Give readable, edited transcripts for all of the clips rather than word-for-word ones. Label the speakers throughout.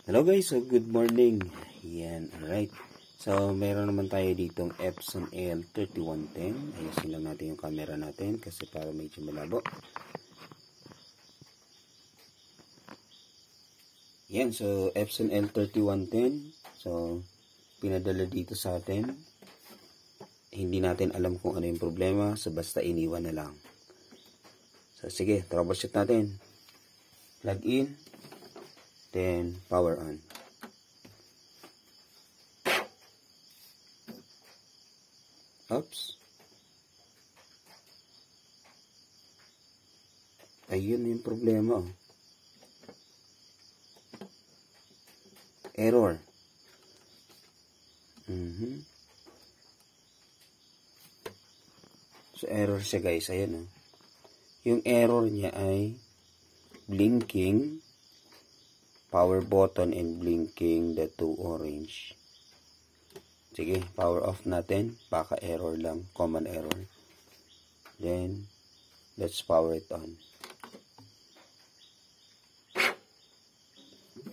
Speaker 1: Hello guys, so good morning. Yan, alright. So, meron naman tayo ditong Epson L3110. Ayusin lang natin yung camera natin kasi para medyo malabo. Yan, so Epson L3110. So, pinadala dito sa atin. Hindi natin alam kung ano yung problema, so basta iniwan na lang. So, sige, troubleshoot natin. Plug in. Then, power on. Oops. Ayun yung problema. Error. So, error siya guys. Ayan o. Yung error niya ay blinking power button and blinking the two orange. Sige, power off natin. Baka error lang. Common error. Then, let's power it on.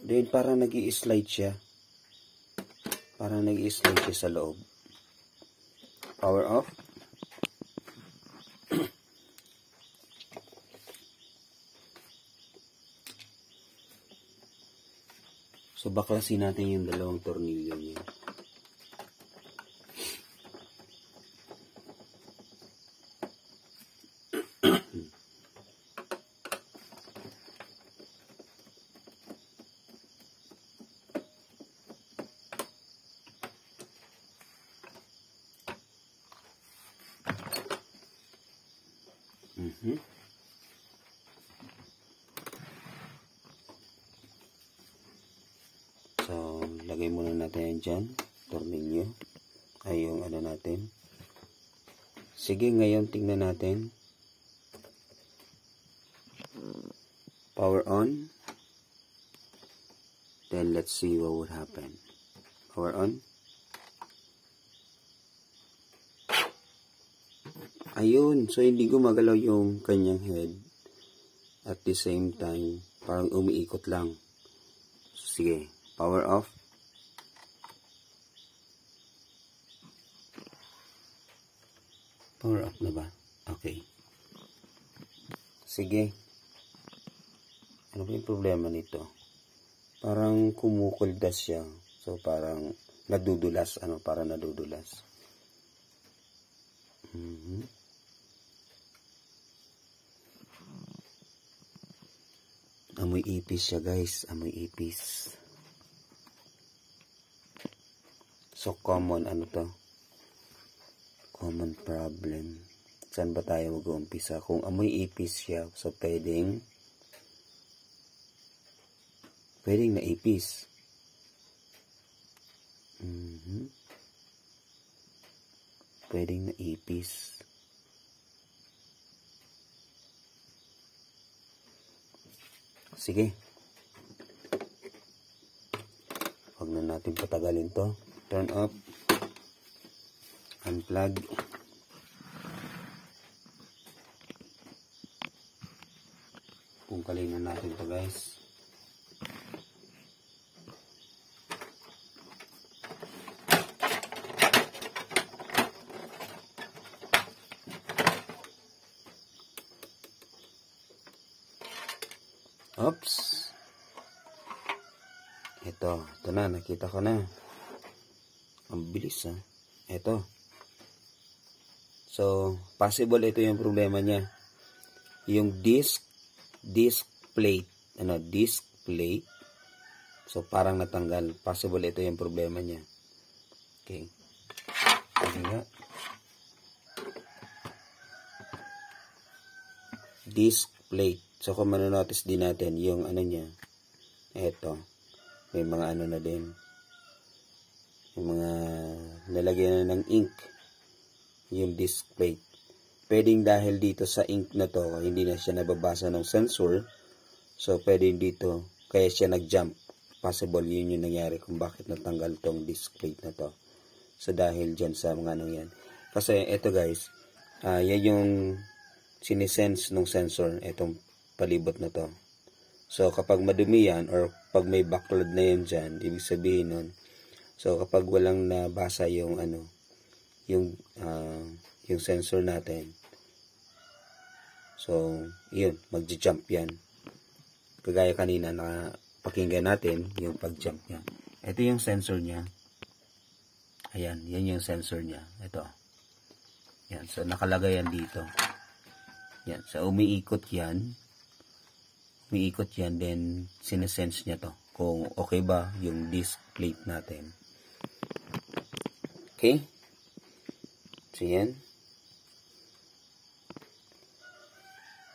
Speaker 1: Then, parang nag-i-slide siya. Parang nag-i-slide siya sa loob. Power off. So, baklasin natin yung dalawang tornilyo niya. So, lagay muna natin yan dyan. Tornilyo. Ay, yung ano natin. Sige, ngayon tingnan natin. Power on. Then, let's see what would happen. Power on. Ayun. So, hindi gumagalaw yung kanyang head. At the same time, parang umiikot lang. So, sige. Power off. Power off na ba? Okay. Sige. Ano ba yung problema nito? Parang kumukuldas siya. So, parang nadudulas. Parang nadudulas. Amoy ipis siya, guys. Amoy ipis. So, common, common problem. Saan ba tayo mag-uumpisa? Kung amoy ipis siya, so pwedeng naipis. Pwedeng naipis. Sige. Huwag na natin patagalin to. Turn off, unplug, pungkalin na natin to guys. Oops, ito na, nakita ko na. Ang bilis ha. Ito. So, possible ito yung problema niya. Yung disc plate. Disc plate. So, parang natanggal. Possible ito yung problema niya. Okay. Sige nga. Disc plate. So, kung manonotice din natin yung niya. Ito. May mga na din. Yung mga lalagyan na ng ink, yung disc plate. Pwedeng dahil dito sa ink na to, hindi na siya nababasa ng sensor. So, pwedeng dito, kaya siya nag-jump. Possible yun yung nangyari kung bakit natanggal tong disc plate na to. So, dahil dyan sa mga yan. Kasi, eto guys, yan yung sinisense ng sensor, etong palibot na to. So, kapag madumi yan, or pag may backload na yan dyan, ibig sabihin nun, so, kapag walang nabasa yung, yung sensor natin, so, yun, mag-jump yan. Kagaya kanina na pakinggan natin yung pag-jump niya. Ito yung sensor niya. Ayan, yan yung sensor niya. Ito. Yan, so, nakalagay yan dito. Yan, so, umiikot yan, then sinesense niya to kung okay ba yung disc plate natin. Okay? So, yan.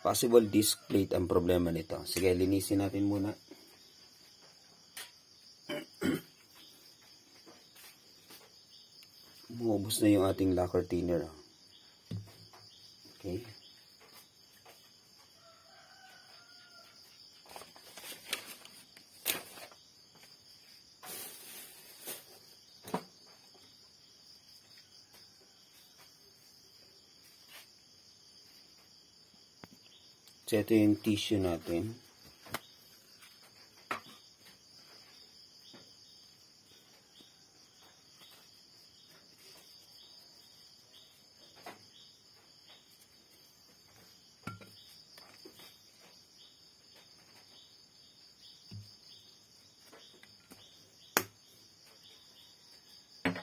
Speaker 1: Possible disc plate ang problema nito. Sige, linisin natin muna. Maubos na yung ating lacquer thinner. Okay. So, ito yung tissue natin.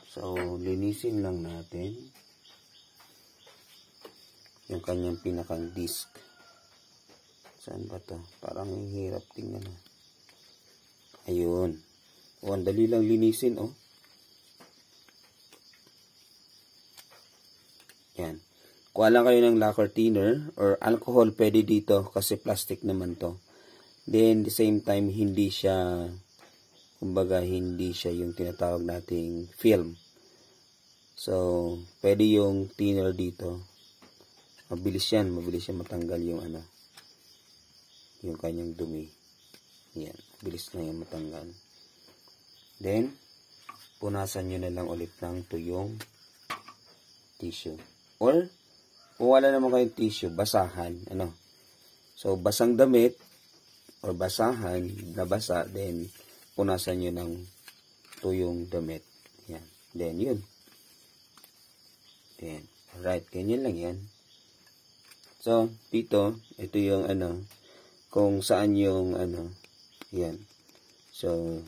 Speaker 1: So, linisin lang natin yung kanyang pinakang disc. Saan ba to? Parang hirap tingnan. Ayun. O, ang dali lang linisin, oh. Yan. Kuha lang kayo ng lacquer thinner or alcohol, pwede dito kasi plastic naman to. Then, the same time, hindi siya, kumbaga, hindi siya yung tinatawag nating film. So, pwede yung thinner dito. Mabilis yan matanggal yung yung kanyang dumi. Yan, bilis na yan matanggal. Then, punasan nyo na lang ulit ng tuyong tissue. Or, kung wala naman kayong tissue, basahan. So, basang damit, or basahan, nabasa, then, punasan nyo ng tuyong damit. Yan. Then, yun. Then, alright, ganyan lang yan. So, dito, ito yung kung saan yung yan. So,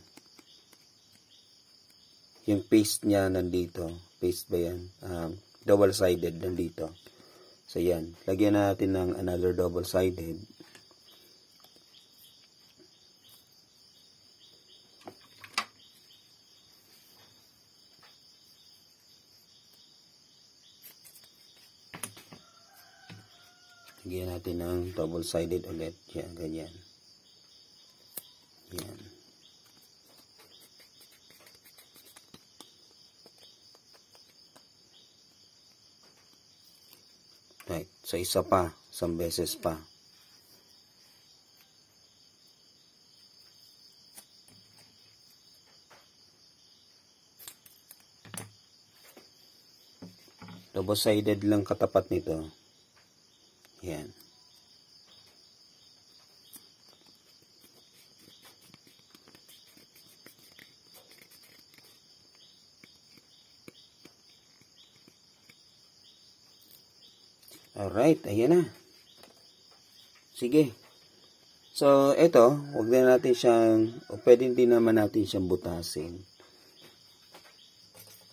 Speaker 1: yung paste niya nandito. Paste ba yan? Double-sided nandito. So, yan. Lagyan natin ng another double-sided. Lagyan natin ng double-sided ulit. Yan, ganyan. Yan. Right. So, isa pa. Isang beses pa. Double-sided lang katapat nito. Yan. Alright, ayan na. Sige. So, ito, huwag na natin siyang, o pwede din naman natin siyang butasin.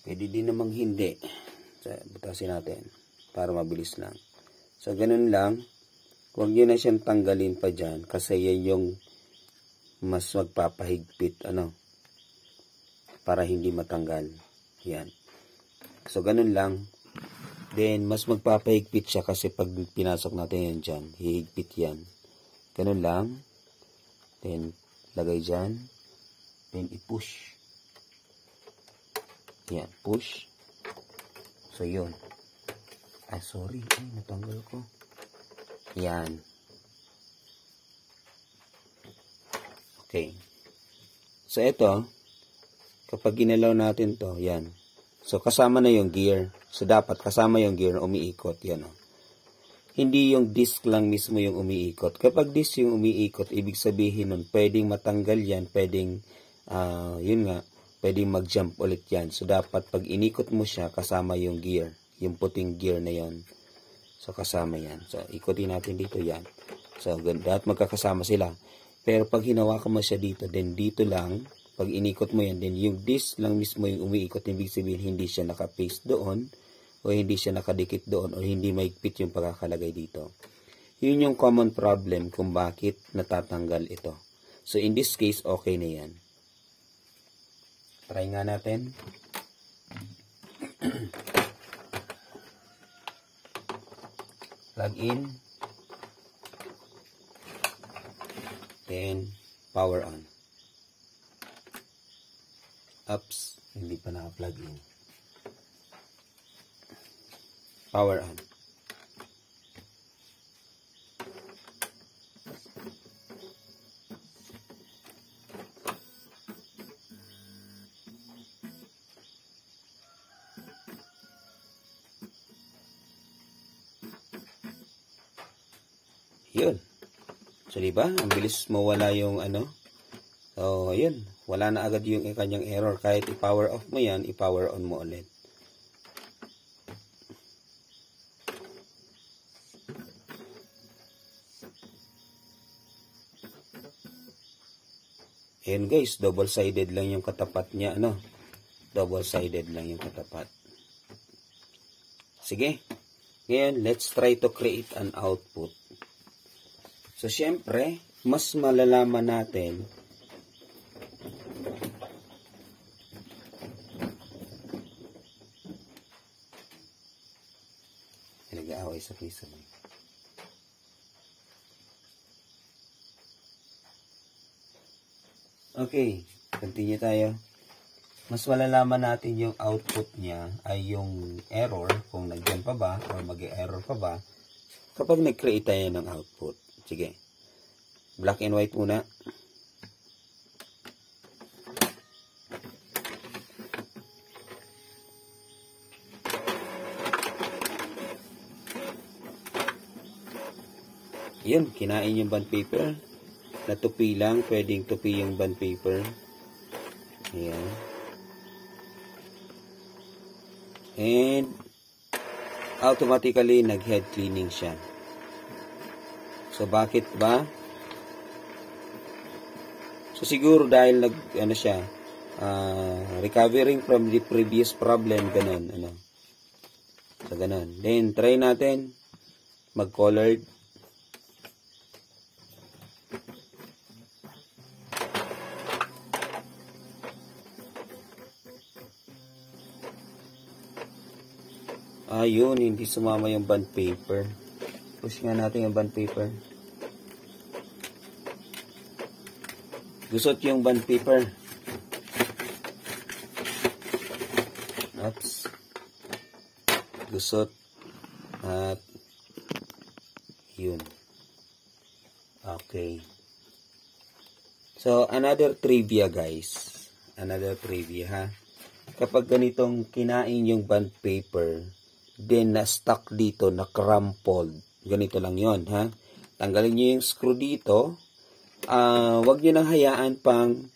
Speaker 1: Pwede din namang hindi. So, butasin natin para mabilis lang. So, ganun lang. Huwag nyo na siyang tanggalin pa dyan kasi yan yung mas magpapahigpit, para hindi matanggal. Yan. So, ganun lang. Then, mas magpapahigpit siya kasi pag pinasok natin yan dyan, hihigpit yan. Ganun lang. Then, lagay dyan. Then, i-push. Yan, push. So, yun. Sorry. Ay, natanggal ko. Yan. Okay. So, ito, kapag ginalaw natin to, yan. So, kasama na yung gear. So, dapat kasama yung gear na umiikot. Yan, Hindi yung disk lang mismo yung umiikot. Kapag disk yung umiikot, ibig sabihin nun, pwedeng matanggal yan, pwedeng, yun nga, pwedeng mag-jump ulit yan. So, dapat pag inikot mo siya, kasama yung gear, yung puting gear na yon. So, kasama yan. So, ikutin natin dito yan. So, dapat magkakasama sila. Pero pag hinawakan mo siya dito, then dito lang, pag inikot mo yan, then yung disk lang mismo yung umiikot, ibig sabihin, hindi siya naka-paste doon, o hindi siya nakadikit doon, o hindi maigpit yung pagkakalagay dito. Yun yung common problem kung bakit natatanggal ito. So, in this case, okay na yan. Try nga natin. Plug in. Then, power on. Oops, hindi pa naka-plug in. Power on. Yun. So, diba? Ang bilis mawala yung ano. So, yun. Wala na agad yung kanyang error. Kahit i-power off mo yan, i-power on mo ulit. Ayan guys, double-sided lang yung katapat niya, ano? Double-sided lang yung katapat. Sige. Ngayon, let's try to create an output. So, syempre, mas malalaman natin nag-aaway sa piso. Okay, continue tayo. Mas malalaman natin yung output niya ay yung error, kung nagdiyan pa ba or mag-error pa ba kapag nag-create tayo ng output. Sige. Black and white muna. Yun, kinain yung bond paper. Natupi lang, pwedeng tupi yung bond paper. Ayan. And automatically nag-head cleaning siya. So bakit ba? So siguro dahil recovering from the previous problem, ganun, ano. So ganun. Then try natin mag-colored. Ayun, hindi sumama yung bond paper. Push nga natin yung bond paper. Gusot yung bond paper. Oops. Gusot. At yun. Okay. So, another trivia guys. Another trivia ha. Kapag ganitong kinain yung bond paper, then na-stuck dito, na-crumpled. Ganito lang yon ha. Tanggalin nyo yung screw dito. Wag nyo nang hayaan pang,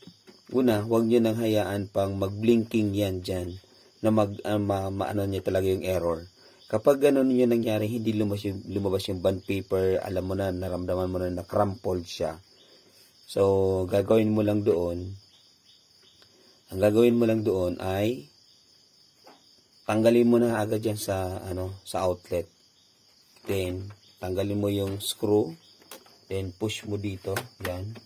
Speaker 1: wag nyo nang hayaan pang mag-blinking yan dyan, na maano nyo talaga yung error. Kapag ganun yung nangyari, hindi lumabas yung bond paper, alam mo na, naramdaman mo na na-crumpled siya. So, gagawin mo lang doon, ang gagawin mo lang doon ay tanggalin mo na agad yan sa outlet. Then tanggalin mo yung screw, then push mo dito, yan.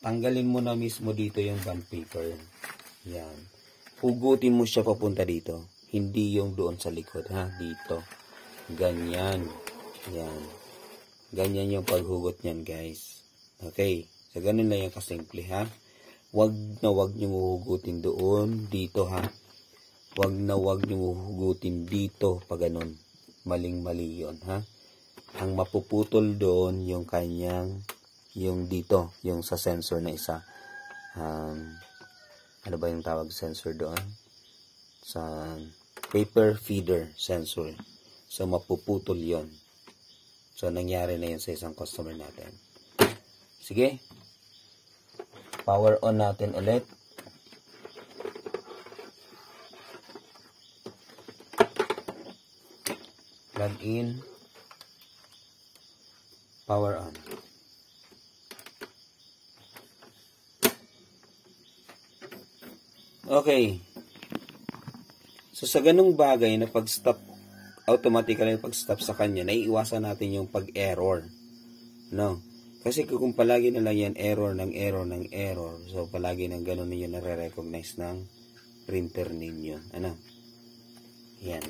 Speaker 1: Tanggalin mo na mismo dito yung bond paper. Yan. Hugutin mo siya papunta dito. Hindi yung doon sa likod, ha, dito. Ganyan. Yan. Ganyan yung paghugot niyan, guys. Okay. So ganun lang yung kasimple, ha. Wag niyo hugutin doon, dito, ha. Wag niyo hugutin dito pag ganun. Maling-mali 'yon, ha. Ang mapuputol doon yung kanyang, yung dito, yung sa sensor na isa. Ano ba yung tawag sensor doon? Sa paper feeder sensor. So mapuputol 'yon. So, nangyari na yun sa isang customer natin. Sige. Power on natin ulit. Plug in. Power on. Okay. So, sa ganung bagay na pag-stop, automatically pag-stop sa kanya, naiiwasan natin yung pag-error. No? Kasi kung palagi na lang yan, error ng error ng error, so palagi ng ganun ninyo nare-recognize ng printer ninyo. Ano? Yan.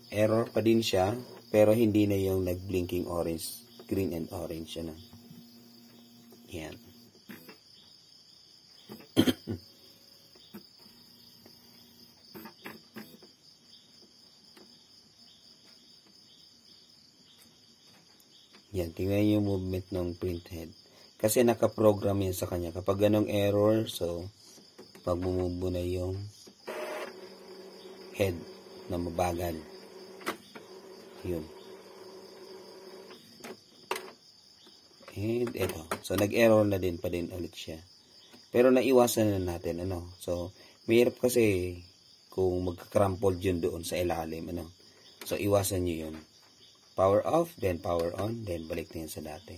Speaker 1: Error pa din siya, pero hindi na yung nag-blinking orange, green and orange. Ano? Yan. Yan, tingnan yung movement ng printhead. Kasi nakaprogram yan sa kanya. Kapag ganong error, so, pag-move na yung head na mabagal. Yun. And ito. So, nag-error na din pa din ulit siya. Pero naiwasan na natin, ano. So, mahirap kasi kung magka-crumpled yun doon sa ilalim, ano. So, iwasan nyo yun. Power off, then power on, then balik na yan sa dati.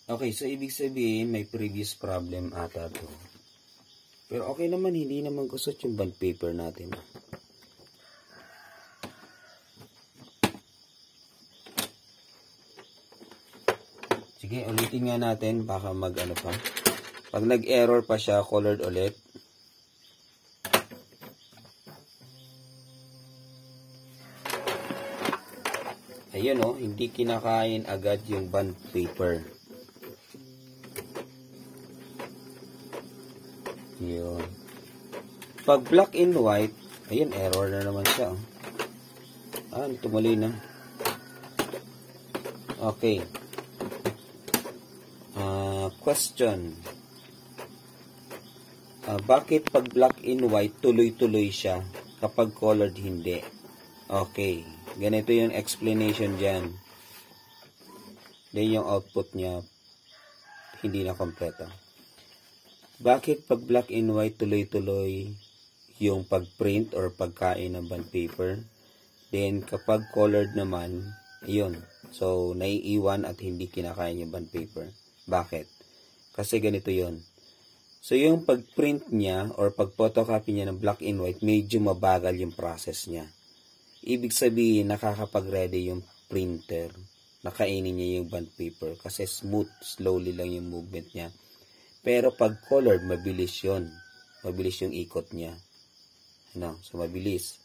Speaker 1: Okay, so ibig sabihin, may previous problem ata to. Pero okay naman, hindi naman kusot yung bond paper natin. Sige, ulitin nga natin, baka mag-ano pa. Pag nag-error pa siya, colored ulit. Ayun o, hindi kinakain agad yung bond paper. Yun. Pag black and white, ayun, error na naman siya. Tumuloy na. Okay. Question. Bakit pag black and white, tuloy-tuloy siya, kapag colored hindi? Okay. Ganito yung explanation dyan. Then yung output niya, hindi na kompleto. Bakit pag black and white tuloy-tuloy yung pag-print or pagkain ng bond paper? Then kapag colored naman, yun. So, naiiwan at hindi kinakain yung bond paper. Bakit? Kasi ganito yun. So, yung pag-print niya or pag-photocopy niya ng black and white, medyo mabagal yung process niya. Ibig sabihin, nakakapag-ready yung printer. Nakainin niya yung bond paper kasi smooth, slowly lang yung movement niya. Pero pag colored, mabilis yun. Mabilis yung ikot niya. Ano? So, mabilis.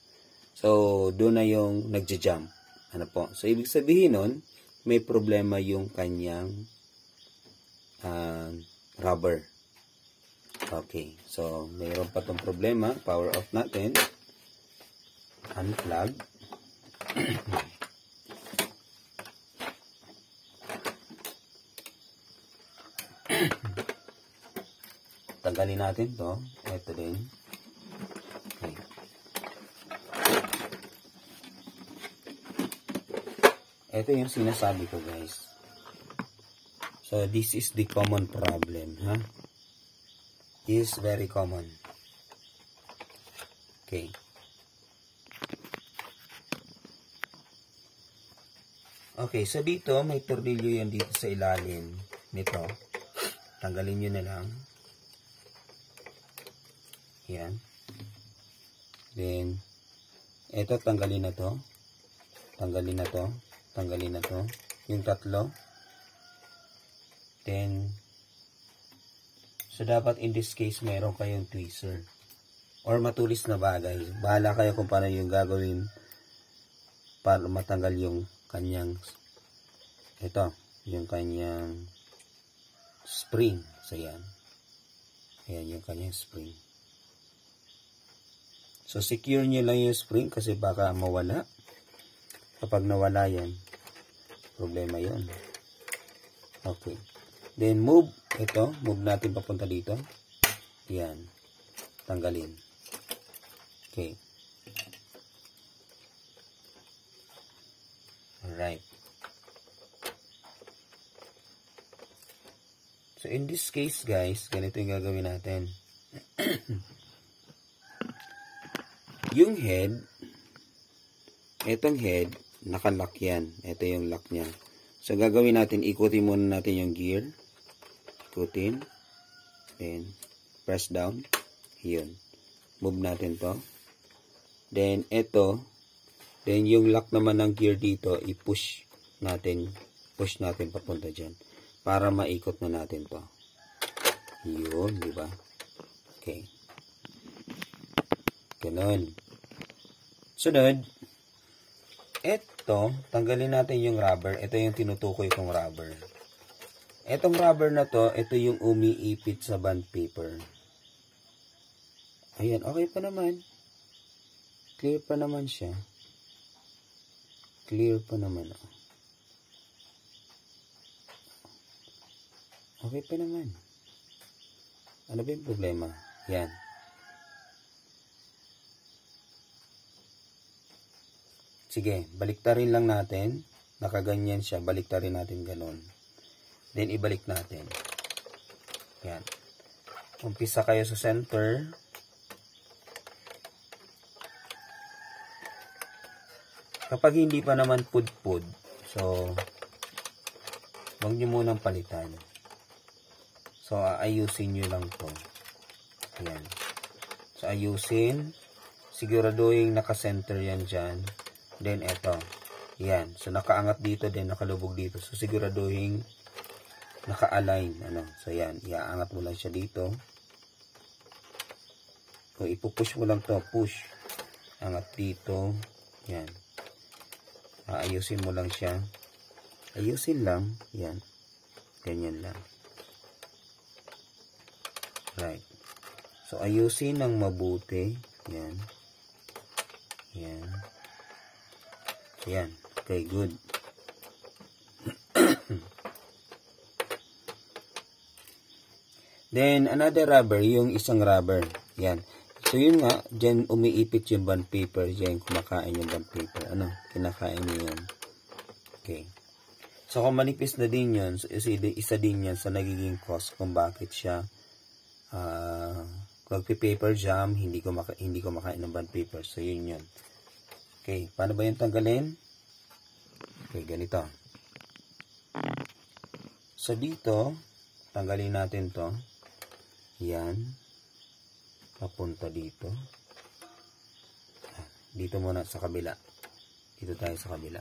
Speaker 1: So, doon na yung nagja-jump. Ano po? So, ibig sabihin nun, may problema yung kanyang rubber. Okay. So, mayroon pa tong problema. Power off natin. Unplug. Tanggalin natin to. Ito din. Okay. Ito yung sinasabi ko, guys. So, this is the common problem, ha? This is very common. Okay. Okay, so dito, may tornilyo yan dito sa ilalim nito. Tanggalin nyo na lang. Yan. Then, eto, tanggalin na to. Tanggalin na to. Tanggalin na to. Yung tatlo. Then, so dapat in this case, meron kayong tweezer. Or matulis na bagay. Bahala kayo kung paano yung gagawin para matanggal yung kanyang, ito, yung kanyang spring. So, yan. Ayan yung kanyang spring. So, secure nyo lang yung spring kasi baka mawala. Kapag nawala yan, problema yon. Okay. Then, move. Ito, move natin papunta dito. Yan. Tanggalin. Okay. Alright. So, in this case, guys, ganito yung gagawin natin. Yung head, itong head, nakalock yan. Ito yung lock niya. So, gagawin natin, ikutin muna natin yung gear. Ikutin. Then, press down. Yun. Move natin to. Then, ito. Then, yung lock naman ng gear dito, i-push natin. Push natin papunta dyan. Para maikot na natin to. Yun, di ba? Okay. Ganon. Sunod. Ito, tanggalin natin yung rubber. Ito yung tinutukoy kong rubber. Itong rubber na to, ito yung umiipit sa bond paper. Ayan, okay pa naman. Clear pa naman siya. Clear pa naman. Okay pa naman. Ano ba yung problema? Yan. Sige, baliktarin lang natin. Nakaganyan siya. Baliktarin natin ganon. Then, ibalik natin. Yan. Umpisa kayo sa center. Kapag hindi pa naman pud-pud, so, huwag nyo munang palitan. So, ayusin nyo lang to. Ayan. So, ayusin. Siguraduhin naka-center yan dyan. Then, eto. Yan. So, nakaangat dito, then nakalubog dito. So, siguraduhin naka-align. Ano? So, yan. Iaangat mo lang siya dito. So, ipupush mo lang to. Push. Angat dito. Yan. Ayusin mo lang siya. Ayusin lang. Yan. Ganyan lang. Right. So, ayusin ng mabuti. Yan. Yan. Yan. Okay, good. Then, another rubber, yung isang rubber. Yan. So, yun nga, dyan umiipit yung bond paper. Dyan kumakain yung bond paper. Ano? Kinakain niyo yan. Okay. So, kung manipis na din yun, so, isa din yan sa nagiging cause kung bakit siya magpi-paper jam, hindi ko makain ng bond paper. So, yun yun. Okay. Paano ba yung tanggalin? Okay, ganito. So, dito, tanggalin natin to. Yan. Papunta dito. Dito muna sa kabila. Dito tayo sa kabila.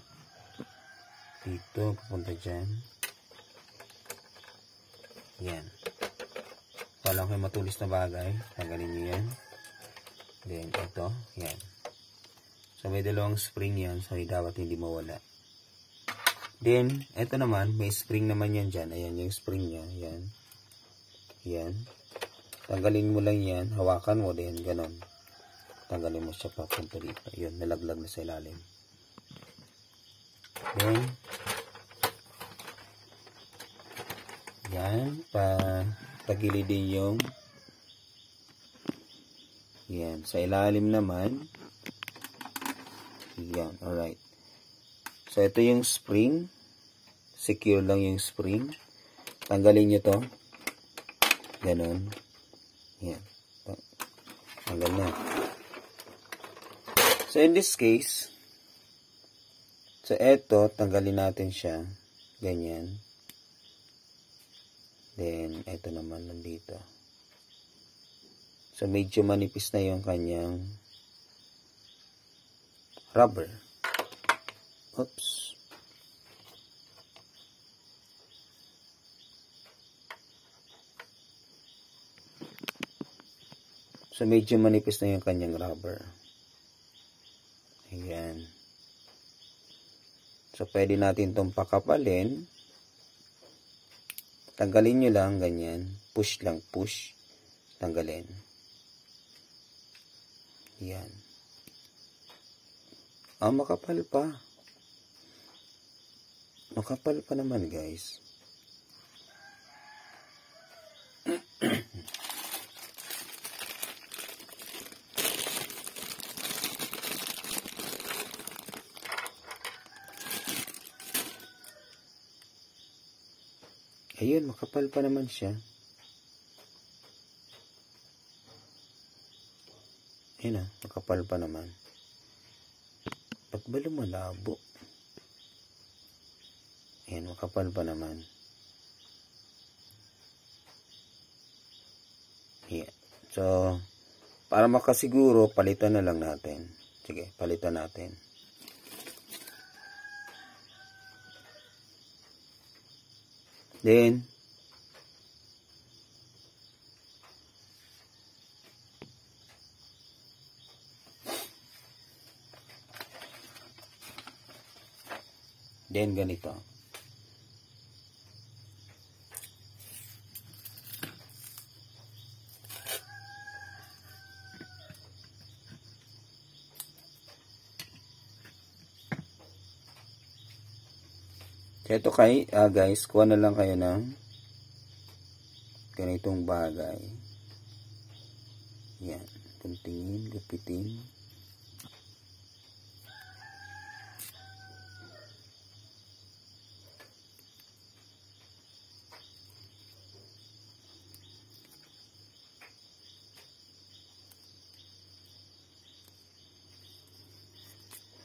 Speaker 1: Dito, papunta dyan. Yan. Walang kayo matulis na bagay. Tanggalin nyo yan. Then, ito. Yan. So, may dalawang spring yan. So, dapat hindi mawala. Then, ito naman. May spring naman yan dyan. Ayan yung spring niya. Yan. Yan. Tanggalin mo lang yan. Hawakan mo din. Ganon. Tanggalin mo siya papunta dito. Yun. Nalaglag na sa ilalim. Then, yan. Tagilidin yung yan. Sa ilalim naman yan. Alright. So, ito yung spring. Secure lang yung spring. Tanggalin nyo to. Ganon. Yan. Tanggal na. So, in this case, so, ito, tanggalin natin siya. Ganyan. Then, ito naman nandito. So, medyo manipis na yung kanyang rubber. Oops. So, medyo manipis na yung kanyang rubber. Ayan. So, pwede natin itong pakapalin. Tanggalin nyo lang, ganyan. Push lang, push. Tanggalin. Yan. Makapal pa. Makapal pa naman, guys. Ayun, makapal pa naman siya. Ayun makapal pa naman. Ba't ba lumalabo? Ayan, makapal pa naman. Ayan. So, para makasiguro, palitan na lang natin. Sige, palitan natin. Then, ganito. So, ito guys, kuha na lang kayo ng ganitong bagay. Yan. Kuntingin, gupitin.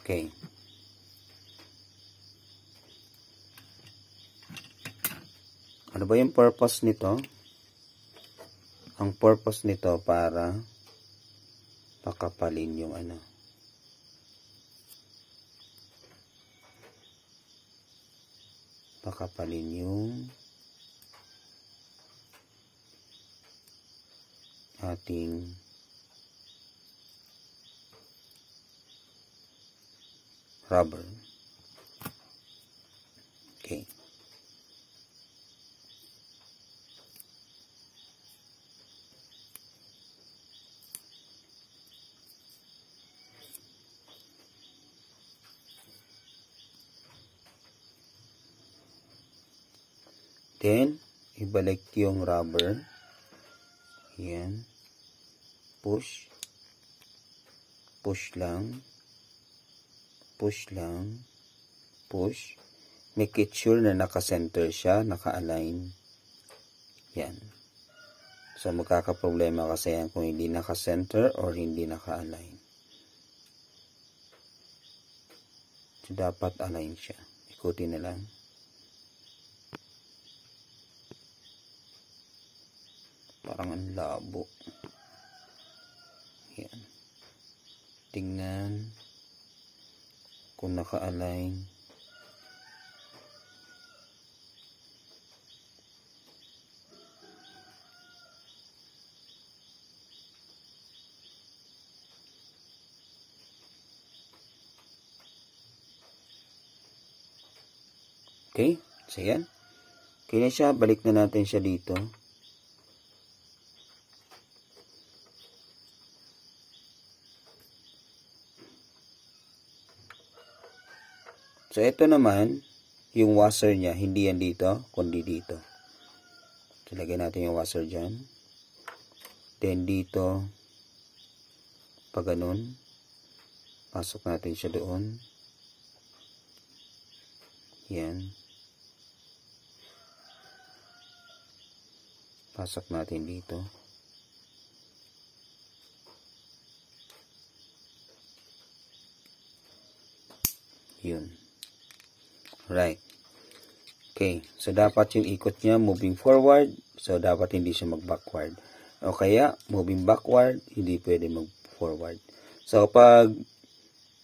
Speaker 1: Okay. Ano ba yung purpose nito? Ang purpose nito para pakapalin yung pakapalin yung ating rubber. Okay. Then, ibalik yung rubber. Yan. Push. Push lang. Push lang. Push. Make it sure na naka-center siya, naka-align. Yan. So, magkakaproblema kasi yan kung hindi naka-center or hindi naka-align. So, dapat align siya. Ikutin na lang. Parang ang labo. Yan. Tingnan kung naka-align. Okay. So, yan. Okay na siya. Balik na natin siya dito. So, ito naman, yung washer niya, hindi yan dito, kundi dito. So, lagyan natin yung washer dyan. Then, dito, pag ganun, pasok natin siya doon. Yan. Pasok natin dito. Yun. Right. Okay. So, dapat yung ikot niya moving forward. So, dapat hindi siya mag-backward. O kaya, moving backward, hindi pwede mag-forward. So, pag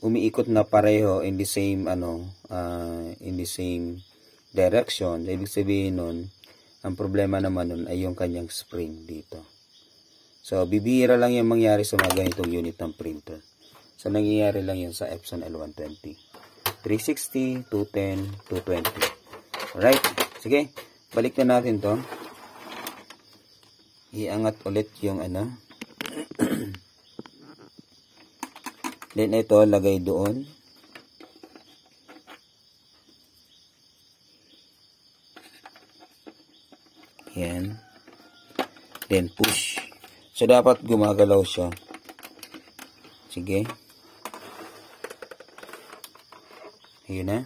Speaker 1: umiikot na pareho in the same, in the same direction, ibig sabihin nun, ang problema naman nun ay yung kanyang spring dito. So, bibihira lang yung mangyari sa mga ganitong unit ng printer. So, nangyayari lang yun sa Epson L120. 360, 210, 220. Alright. Sige. Balik na natin to. Iangat ulit yung Then ito, lagay doon. Yan. Then push. So, dapat gumagalaw siya. Sige. Ayun na.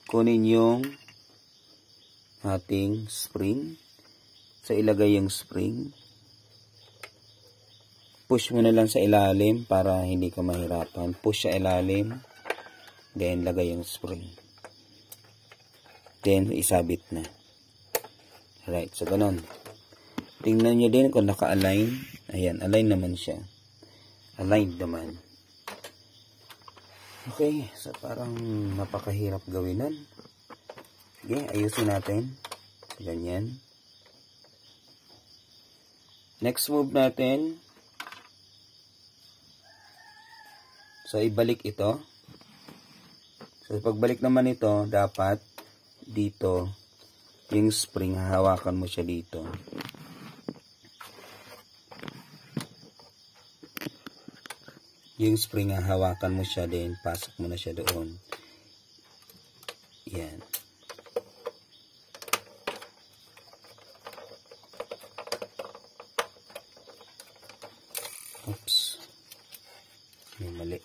Speaker 1: Kunin yung ating spring. So, ilagay yung spring. Push mo na lang sa ilalim para hindi ka mahirapan. Push sa ilalim. Then, lagay yung spring. Then, isabit na. Alright, so ganun. Tingnan nyo din kung naka-align. Ayan, align naman siya. Aligned naman. Okay, so parang napakahirap gawin nun. Okay, ayusin natin. So, ganyan. Next move natin. So, ibalik ito. So, pagbalik naman ito, dapat dito, yung spring, hahawakan mo siya dito. Yung spring, hahawakan mo siya din, pasok mo na siya doon. Yan. Oops. May mali.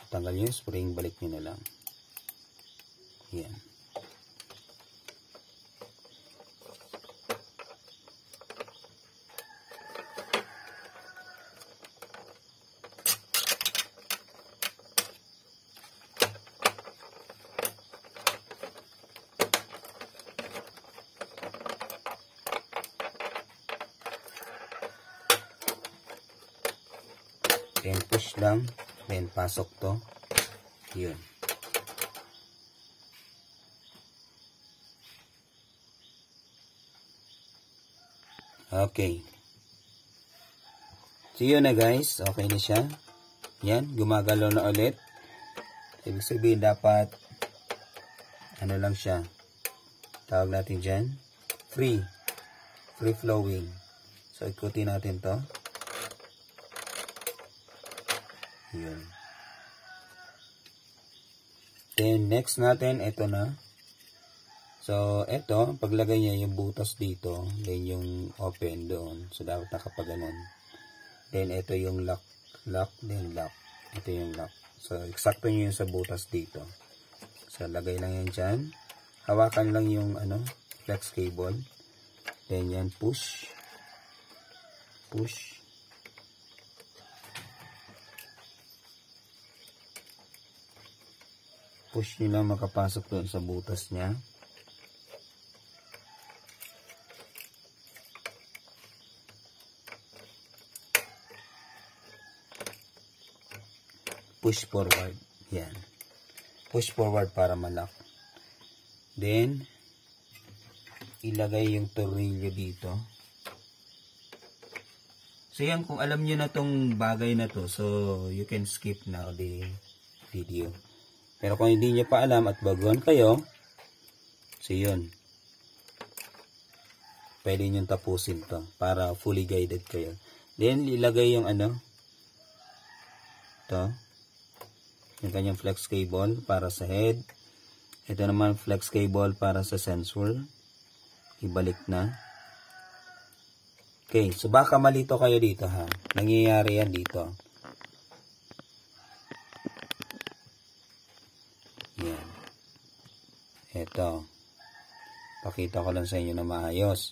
Speaker 1: Tanggal yung spring, balik nyo na lang. Yan. Then push lang, then pasok to. Yun. Okay. So yun na guys, okay na siya. Yan, gumagalaw na ulit. Ibig sabihin dapat ano lang siya. Tawag natin dyan, free flowing. So ikutin natin to. Yun. Then, next natin, ito na. So, ito, paglagay niya yung butas dito, then yung open doon. So, dapat nakapaganon. Then, ito yung lock, then lock. Ito yung lock. So, eksakto nyo yung sa butas dito. So, lagay lang yan dyan. Hawakan lang yung, flex cable. Then, yan, push. Push. Push nyo lang makapasok doon sa butas niya. Push forward. Yan. Push forward para malak. Then, ilagay yung tornilyo dito. So yan, kung alam nyo na tong bagay na to, so you can skip now the video. Pero kung hindi nyo pa alam at baguhan kayo, so yun. Pwede nyo tapusin to para fully guided kayo. Then, ilagay yung to. Yung kanyang flex cable para sa head. Ito naman flex cable para sa sensor. Ibalik na. Okay, so baka malito kayo dito ha. Nangyayari yan dito. Yan. Ito. Pakita ko lang sa inyo na maayos.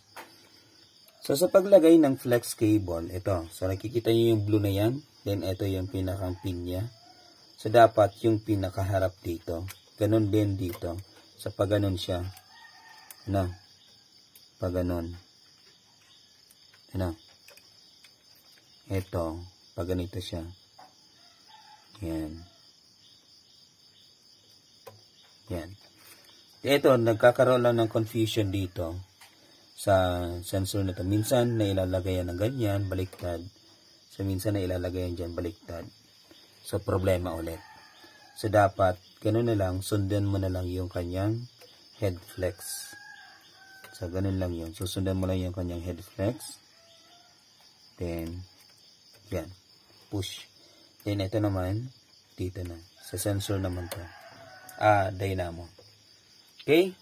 Speaker 1: So, sa paglagay ng flex cable, ito. So, nakikita nyo yung blue na yan. Then, ito yung pinakang pin niya. So, dapat yung pinakaharap dito. Ganon din dito. So, pag ganon siya. Pag ganon. Ito. Pag ganito siya. Yan. Yan. Ito, nagkakaroon lang ng confusion dito sa sensor na to. Minsan, nailalagay yan ng ganyan, baliktad. So, minsan, nailalagay yan dyan, baliktad. So, problema ulit. So, dapat, ganun na lang, sundan mo na lang yung kanyang head flex. So, ganun lang yun. So, sundan mo lang yung kanyang head flex. Then, yan. Push. Then, ito naman, dito na. Sa sensor naman to. Dynamo. Okay?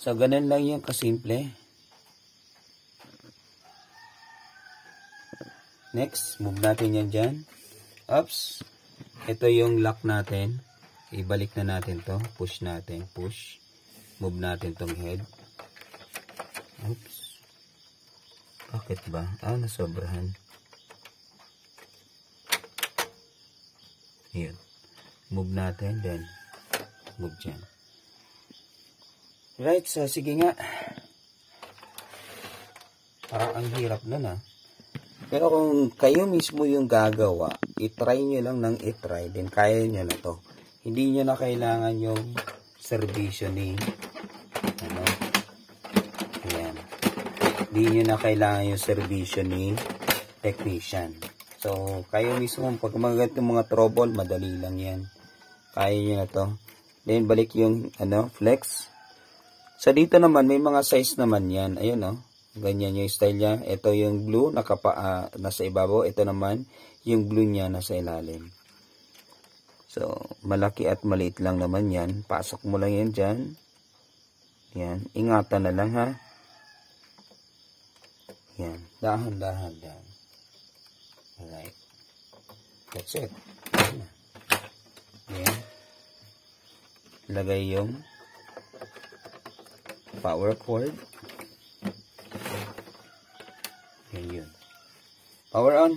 Speaker 1: So, ganun lang yung kasimple. Next, move natin yan dyan. Oops. Ito yung lock natin. Ibalik na natin to. Push natin. Push. Move natin tong head. Oops. Bakit ba? Nasobrahan. Yun. Move natin, then move dyan. Right, so sige nga. Parang ang hirap na. Pero kung kayo mismo yung gagawa, itry nyo lang ng itry, then kaya nyo na to. Hindi nyo na kailangan yung servisyo ni ayan. Hindi nyo na kailangan yung servisyo ni technician. So, kayo mismo, pag mga trouble, madali lang yan. Kaya nyo na to. Then, balik yung flex. So, dito naman, may mga size naman yan. Ayun, ganyan yung style niya. Ito yung blue, nasa ibabaw. Ito naman, yung blue niya nasa ilalim. So, malaki at maliit lang naman yan. Pasok mo lang yan dyan. Yan. Ingatan na lang, ha. Yan. Dahan-dahan. Alright. That's it. Yan. Lagay yung power cord. Yun. Power on.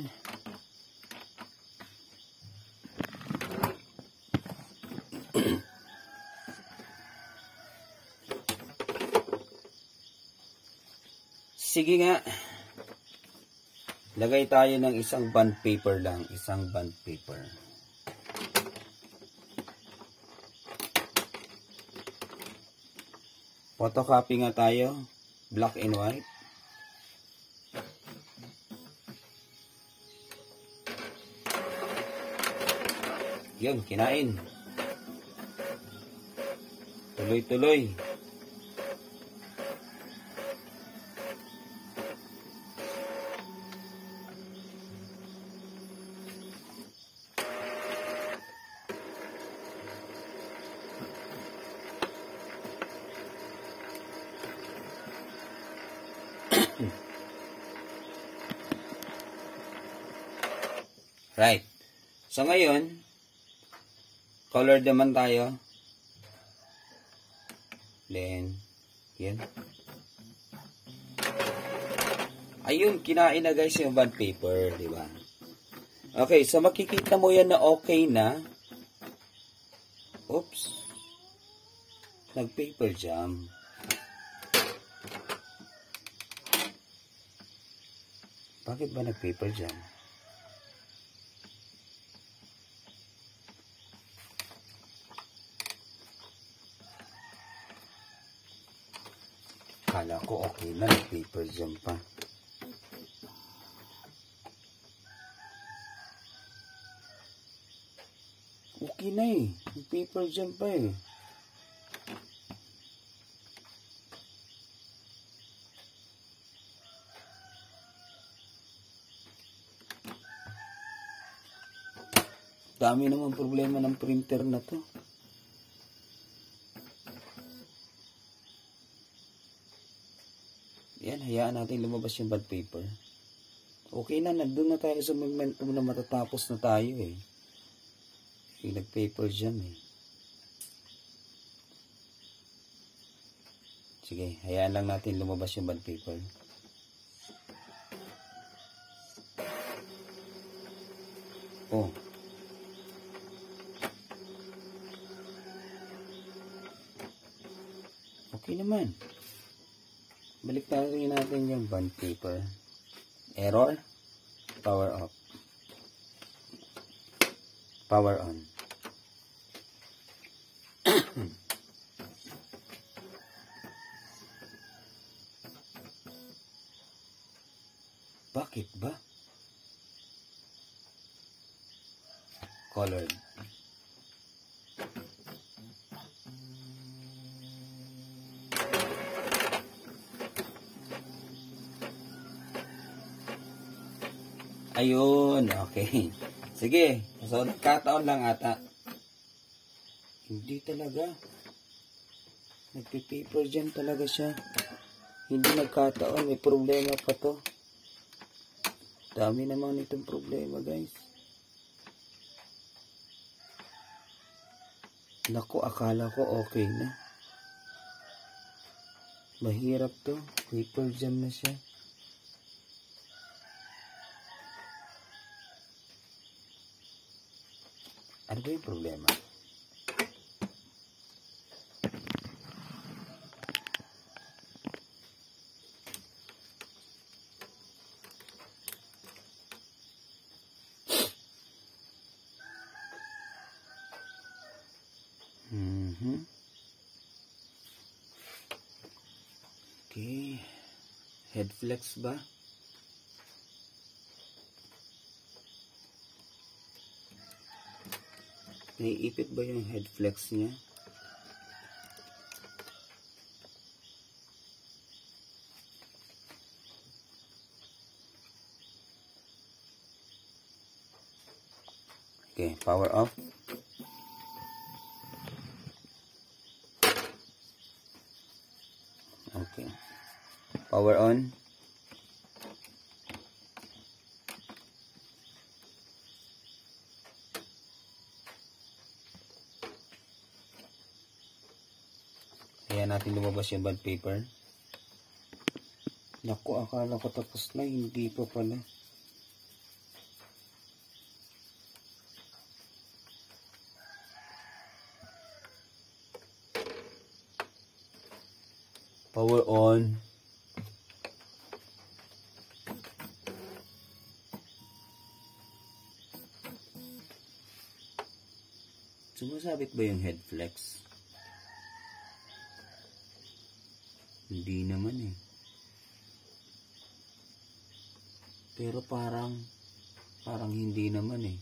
Speaker 1: Sige nga. Lagay tayo ng isang bond paper lang. Isang bond paper. Photocopy nga tayo. Black and white. Yun, kinain. Tuloy-tuloy. Right. So ngayon, color naman tayo. Then, yan. Ayun, kinain na guys yung bond paper, di ba? Okay, so makikita mo yan na okay na. Oops. Nag-paper jam. Bakit ba nag-paper jam? Kala ko okay na, paper jam pa. Okay na eh. Paper jam pa eh. Dami naman problema ng printer na to. Yan, hayaan natin lumabas yung bond paper. Okay na, nandun na tayo sa momentum na matatapos na tayo eh. Yung nag-paper jam eh. Sige, hayaan lang natin lumabas yung bond paper. Oh. Okay naman. Balik natin yung bond paper. Error. Power off. Power on. Bakit ba? Colored. Ayun, okay. Sige, so nagkataon lang ata. Hindi talaga. Nagpipaper jam talaga siya. Hindi nagkataon, may problema pa to. Dami naman itong problema, guys. Naku, akala ko okay na. Mahirap to. Paper jam na siya. Ano ba yung problema? Okay. Head flex ba? Naiipit ba yung head flex niya? Okay, power off. Okay. Power on. Ayan natin lumabas yung bond paper. Naku, akala ko tapos na. Hindi pa pala. Power on. Sumasabit ba yung head flex? Hindi naman eh. Pero parang hindi naman eh.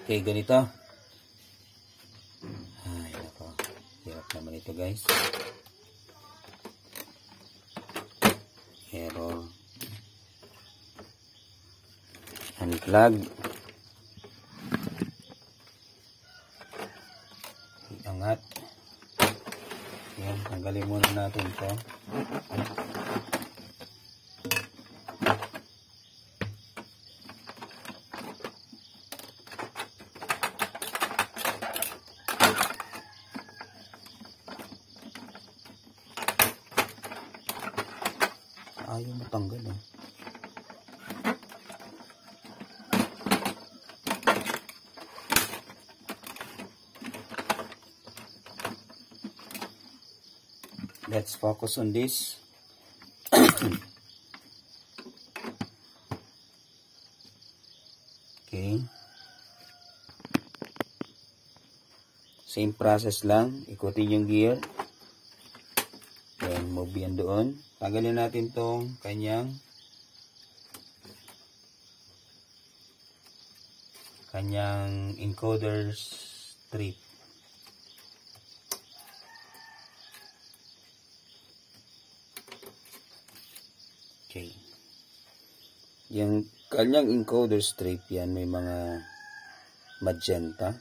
Speaker 1: Okay, ganito. Ay, nako. Hirap naman ito, guys. Error. Unplug. Iangat. Ayan, tanggalin muna natin ito. Ayaw matanggal eh. Let's focus on this. Okay. Same process lang. Ikutin yung gear. Then move yan doon. Tanggalin natin tong kanyang encoder strip. Okay. Yung kanyang encoder strip yan may mga magenta.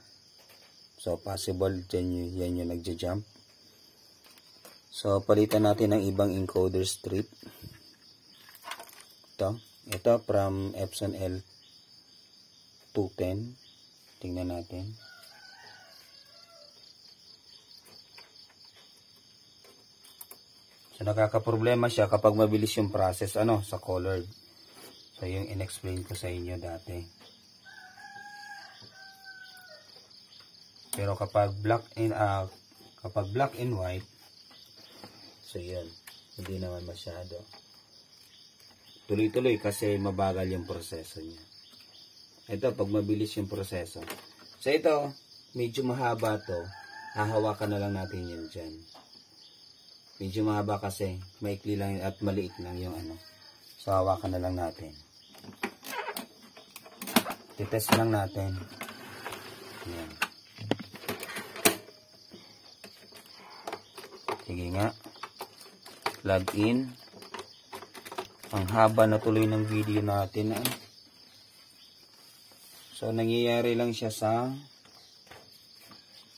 Speaker 1: So possible yan yung nagja-jump. So, palitan natin ng ibang encoder strip. Ito from Epson L210. Tingnan natin. So, nakakaproblema siya kapag mabilis yung process, sa colored. So, yung in-explain ko sa inyo dati. Pero kapag black and white, so yun, hindi naman masyado. Tuloy-tuloy kasi mabagal yung proseso niya. Ito, pag mabilis yung proseso. So ito, medyo mahaba to. Hahawakan na lang natin yun dyan. Medyo mahaba kasi, maikli lang at maliit lang yung So hawakan na lang natin. Titest lang natin. Yan. Sige nga. Plug in. Ang haba na tuloy ng video natin. So, nangyayari lang siya sa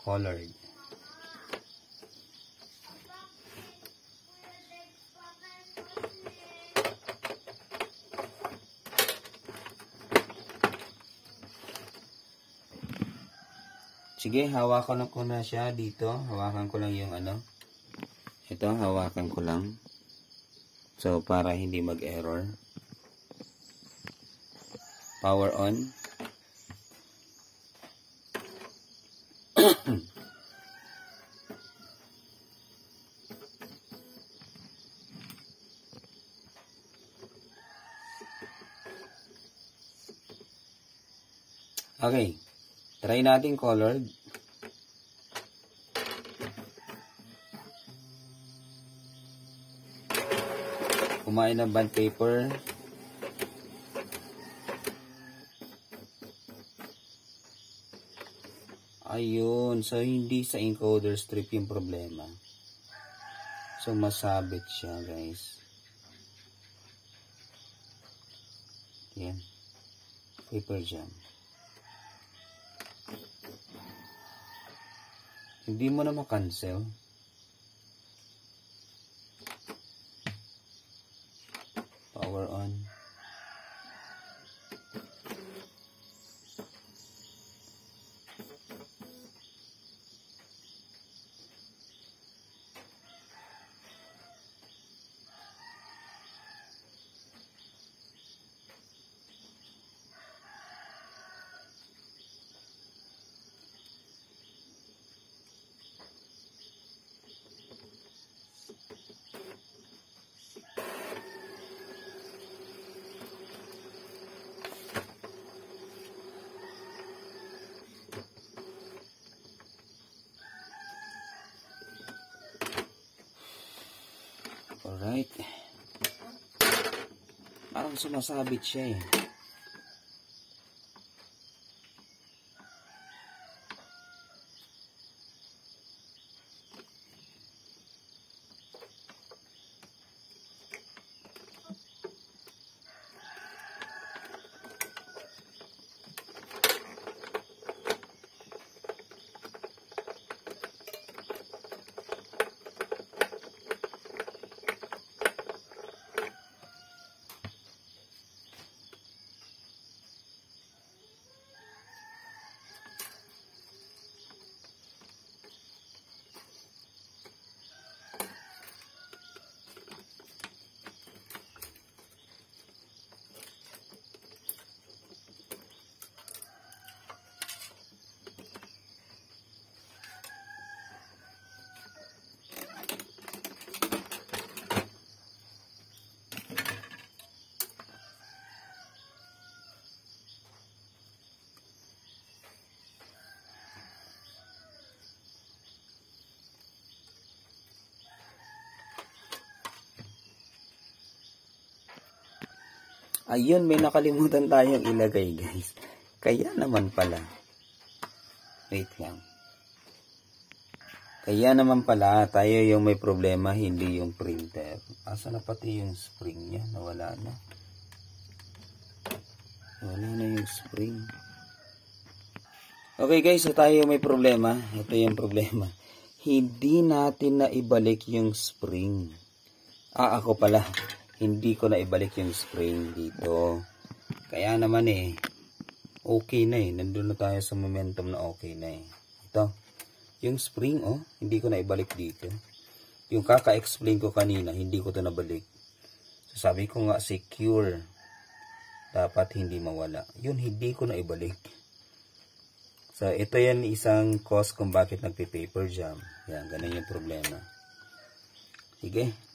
Speaker 1: colored. Sige, hawakan ko na siya dito. Hawakan ko lang yung ano. Ito, hawakan ko lang. So, para hindi mag-error. Power on. Okay. Try natin colored. Kumain ng bond paper. Ayun. So, hindi sa encoder strip yung problema. So, masabit siya, guys. Yan. Paper jam. Hindi mo na ma-cancel. Power on. Alright. Parang sumasabit siya eh. Ayun, may nakalimutan tayong ilagay, guys. Kaya naman pala. Wait lang. Kaya naman pala, tayo yung may problema, hindi yung printer. Asa na pati yung spring niya? Nawala na. Wala na yung spring. Okay guys, so tayo may problema. Ito yung problema. Hindi natin na ibalik yung spring. Ako pala. Hindi ko na ibalik yung spring dito. Kaya naman okay na nandun na tayo sa momentum na okay na Ito. Yung spring, hindi ko na ibalik dito. Yung kaka-explain ko kanina, hindi ko to nabalik. So, sabi ko nga, secure. Dapat hindi mawala. Yun, hindi ko na ibalik. So, ito yan isang cause kung bakit nagpe-paper jam. Yan, ganun yung problema. Sige.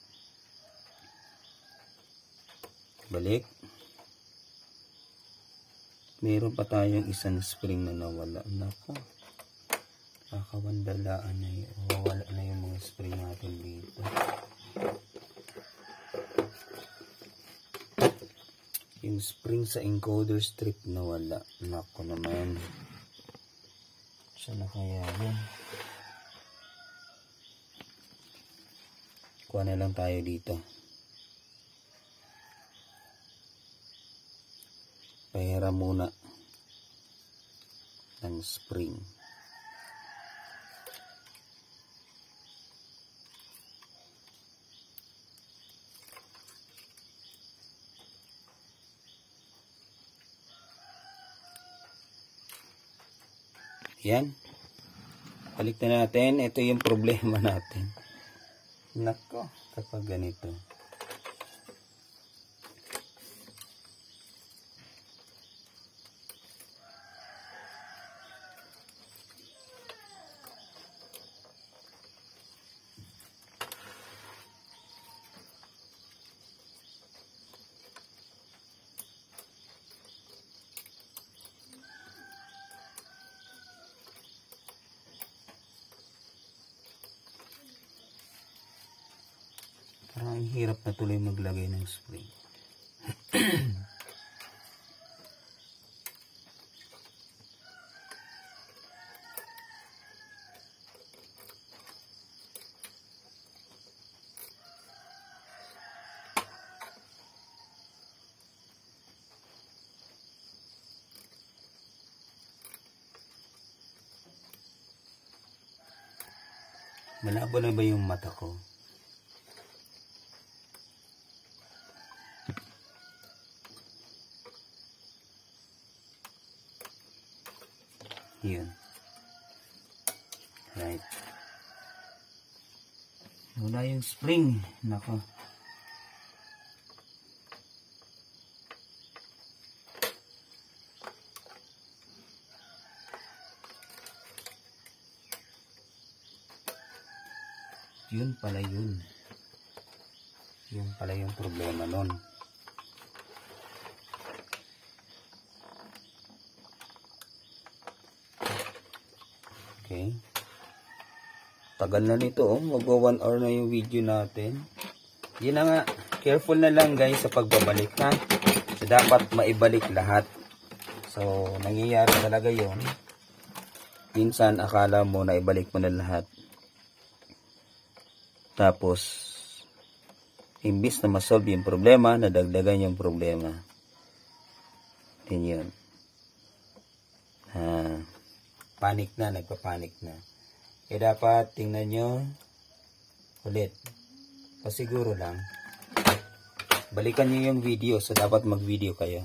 Speaker 1: Balik. Meron pa tayong isang spring na nawala. Nako. Kakawandalaan na yun. Wala na yung mga spring natin dito. Yung spring sa encoder strip nawala. Nako naman. Saan na kaya yun? Kuha na lang tayo dito. Pahiram muna ng spring. Yan. Balik na natin. Ito yung problema natin. Nako, kapag ganito. Parang ang hirap na tuloy maglagay ng spring. Malabo na ba yung mata ko? Yun. Right. Wala yung spring. Nako. Yun pala yun. Yun pala yung problema nun. Okay. Tagal na nito, oh. Magwa 1 hour na yung video natin. Yun na nga. Careful na lang guys sa pagbabalik, ha. So, dapat maibalik lahat. So, nangyayari talaga yun. Minsan, akala mo na ibalik mo na lahat. Tapos, imbis na masolve yung problema, nadagdagan yung problema. Din yun. Panic na, nagpapanik na. Kaya dapat tingnan nyo ulit. Pasiguro lang. Balikan nyo yung video, so dapat mag-video kayo.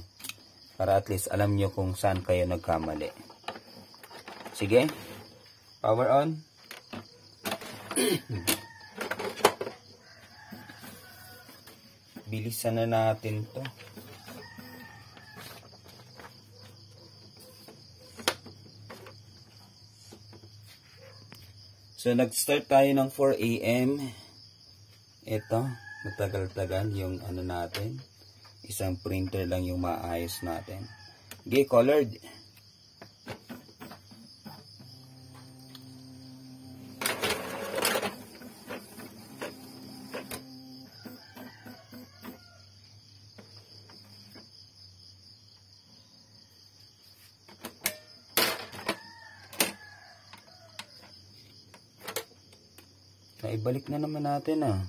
Speaker 1: Para at least alam nyo kung saan kayo nagkamali. Sige. Power on. Bilisan na natin to. So, nag-start tayo ng 4 AM. Ito, matagal-tagal yung ano natin. Isang printer lang yung maayos natin. Okay, colored. Naibalik na naman natin, ah.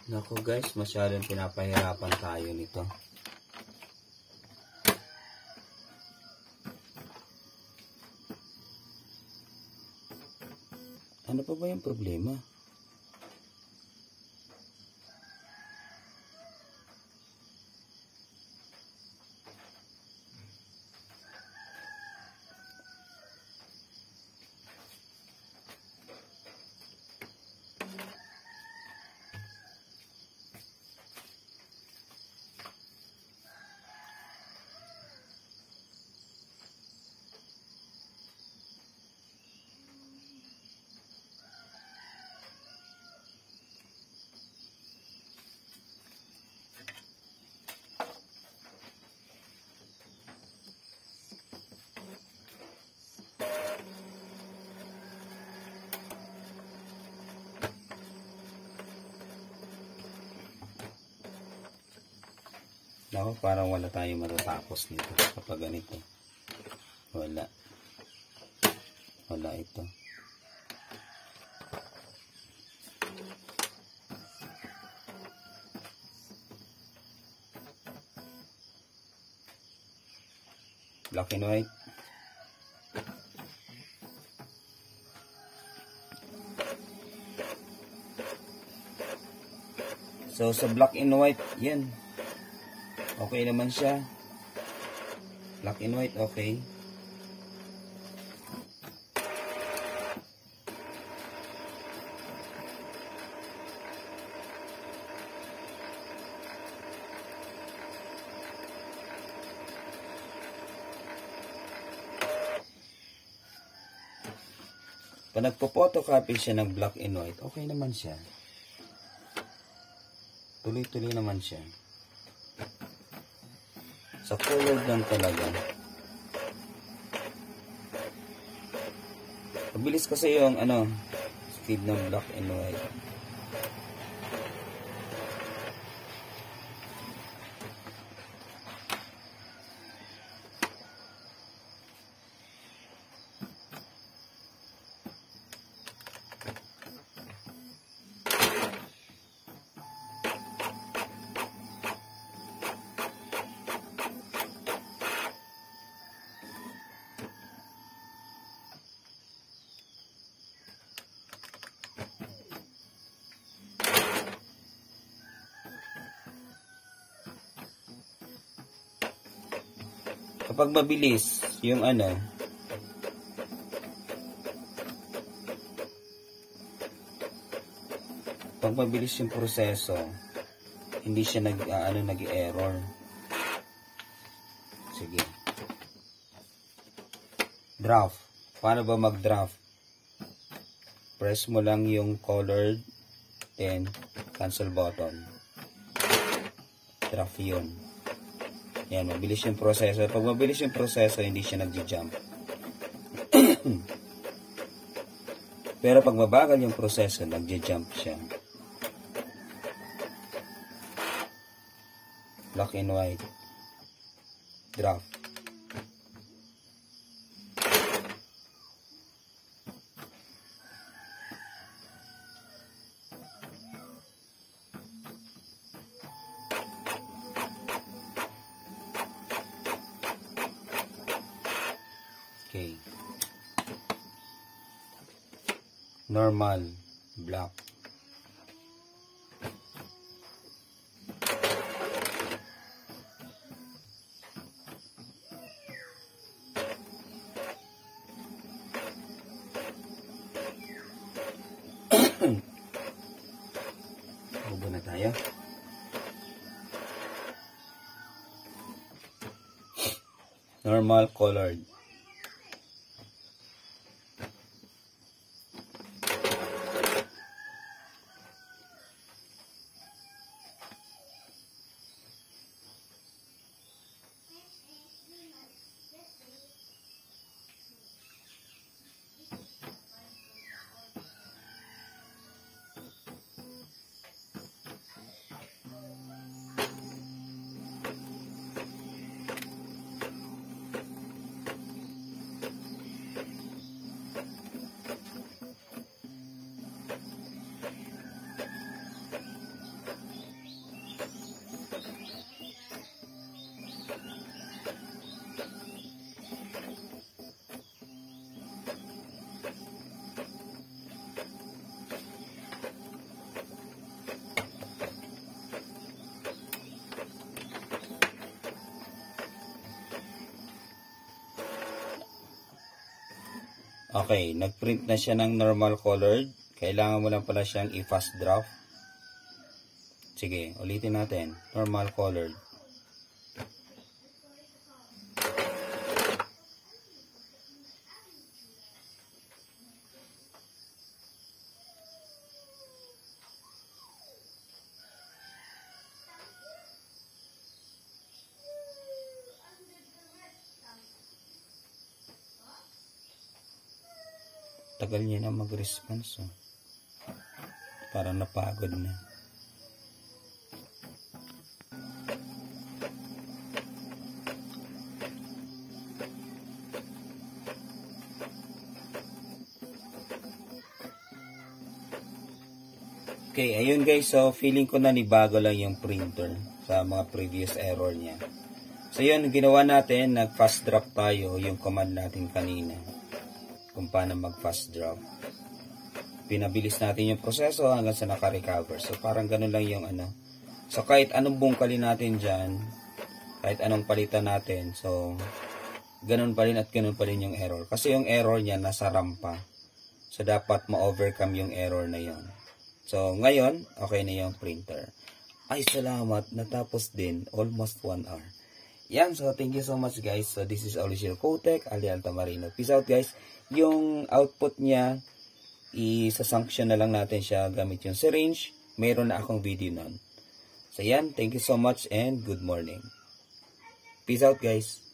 Speaker 1: Naku guys, masyadong pinapahirapan tayo nito. Ano pa ba yung problema? Ako, parang wala tayong matatapos nito kapag ganito. Wala. Wala ito. Black and white. So, sa black and white, yan. Okay naman siya. Black and white, okay. Pag nagpo-photocopy siya ng black and white, okay naman siya. Tuloy-tuloy naman siya. Sa color lang talaga. Mabilis kasi yung speed ng black and white. Kapag mabilis yung pag mabilis yung proseso, hindi siya nag-error. Sige. Draft. Paano ba mag-draft? Press mo lang yung colored then cancel button. Draft yun. Yan, mabilis yung proseso. Pag mabilis yung proseso, hindi siya nag-jump. Pero pag mabagal yung proseso, nag-jump siya. Black and white. Draft. Okay. Normal, black. Bubo na tayo. Normal colored. Okay, nag-print na siya ng normal colored. Kailangan mo lang pala siyang i-fast draft. Sige, ulitin natin. Normal colored. Tagal niya na mag-response. Oh. Parang napagod na. Okay, ayun guys. So, feeling ko na nibago lang yung printer sa mga previous error niya. So yun, ginawa natin, nag-fast drop tayo, yung command natin kanina. Kung paano mag-fast drop. Pinabilis natin yung proseso hanggang sa naka-recover. So parang ganun lang yung ano. So kahit anong bungkalin natin dyan, kahit anong palitan natin, so ganun pa rin at ganun pa rin yung error. Kasi yung error niya nasa RAM pa. So dapat ma-overcome yung error na yon. So ngayon, okay na yung printer. Ay salamat, natapos din, almost 1 hour. Yan, so thank you so much guys. So this is Olisil Cotec, Alianta Marino. Peace out guys. Yung output niya, isa-sanction na lang natin siya gamit yung syringe. Meron na akong video nun. So yan, thank you so much and good morning. Peace out guys.